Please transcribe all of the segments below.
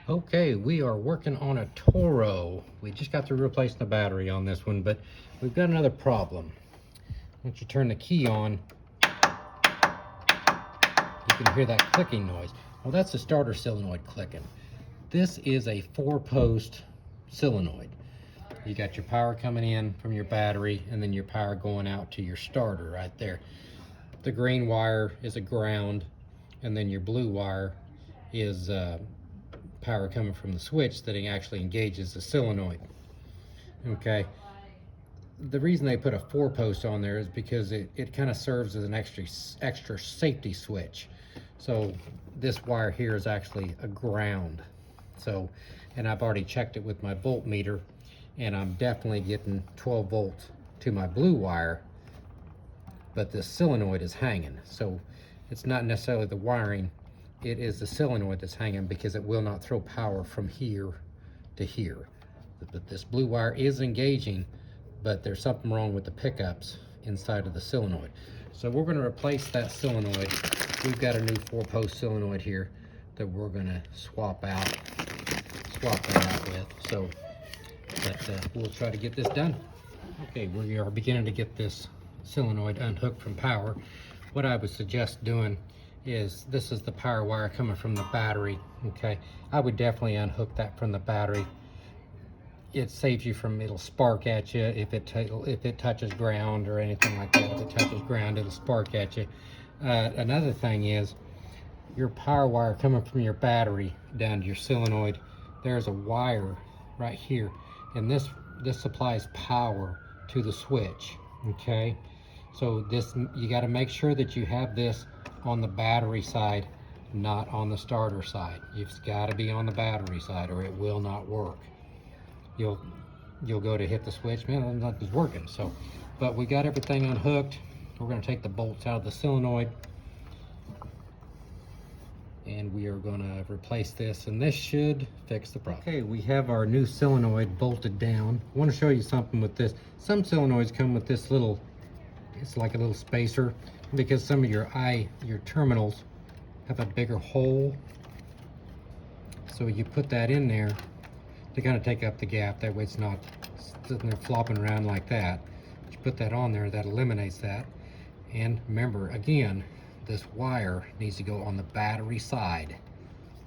Okay, we are working on a Toro. We just got to replace the battery on this one, but we've got another problem. Once you turn the key on, you can hear that clicking noise. Well, that's the starter solenoid clicking. This is a 4-post solenoid. You got your power coming in from your battery, and then your power going out to your starter right there. The green wire is a ground, and then your blue wire is power coming from the switch that actually engages the solenoid. Okay, the reason they put a 4-post on there is because it kind of serves as an extra safety switch. So this wire here is actually a ground. So, and I've already checked it with my voltmeter, and I'm definitely getting 12 volts to my blue wire, but this solenoid is hanging. So it's not necessarily the wiring, it is the solenoid that's hanging, because it will not throw power from here to here. But this blue wire is engaging, but there's something wrong with the pickups inside of the solenoid. So we're going to replace that solenoid. We've got a new 4-post solenoid here that we're going to swap that out with. So we'll try to get this done. Okay, we are beginning to get this solenoid unhooked from power. What I would suggest doing is, this is the power wire coming from the battery. Okay, I would definitely unhook that from the battery. It saves you from, it'll spark at you if it touches ground or anything like that. If it touches ground, it'll spark at you. Another thing is, your power wire coming from your battery down to your solenoid, there's a wire right here, and this supplies power to the switch. Okay, so this, you got to make sure that you have this on the battery side, not on the starter side. It's got to be on the battery side, or it will not work. You'll go to hit the switch, man, nothing's working. So, but we got everything unhooked. We're going to take the bolts out of the solenoid, and we are going to replace this, and this should fix the problem. Okay, we have our new solenoid bolted down. I want to show you something with this. Some solenoids come with this little, it's like a little spacer, because some of your terminals have a bigger hole. So you put that in there to kind of take up the gap. That way it's not sitting there flopping around like that. You put that on there, that eliminates that. And remember, again, this wire needs to go on the battery side.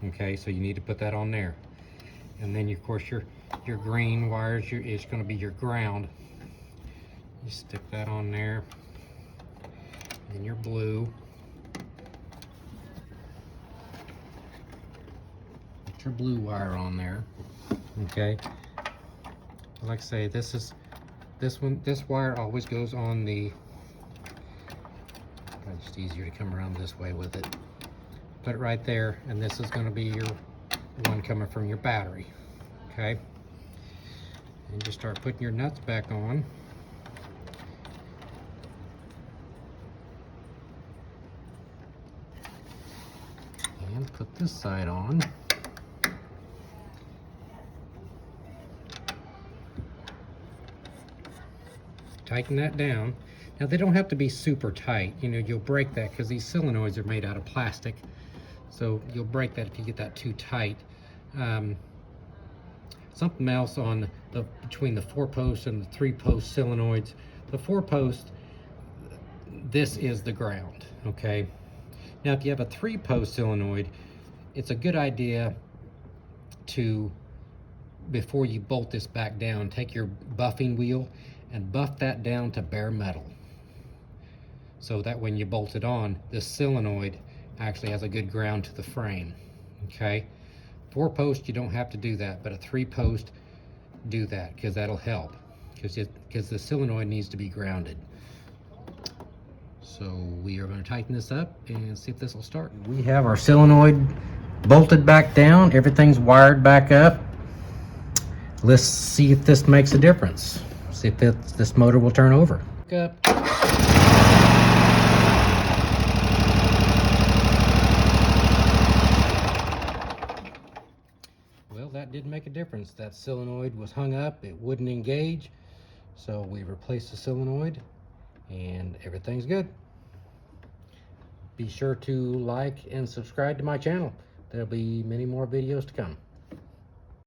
Okay, so you need to put that on there. And then of course your green wires is going to be your ground. You stick that on there. And your blue. Put your blue wire on there. Okay. Like I say, this wire always goes on the, it's just easier to come around this way with it. Put it right there, and this is going to be your one coming from your battery. Okay. And just start putting your nuts back on. And put this side on. Tighten that down. Now they don't have to be super tight. You know, you'll break that because these solenoids are made out of plastic. So you'll break that if you get that too tight. Something else on between the 4-post and the 3-post solenoids. The 4-post, this is the ground, okay? Now if you have a 3-post solenoid, it's a good idea to, before you bolt this back down, take your buffing wheel and buff that down to bare metal, so that when you bolt it on, this solenoid actually has a good ground to the frame. Okay, 4-post you don't have to do that, but a 3-post do that, because that'll help, because the solenoid needs to be grounded. So we are going to tighten this up and see if this will start. We have our solenoid bolted back down, everything's wired back up. Let's see if this makes a difference. See if this motor will turn over. Up. Well, that did make a difference. That solenoid was hung up, it wouldn't engage. So we replaced the solenoid and everything's good. Be sure to like and subscribe to my channel. There'll be many more videos to come.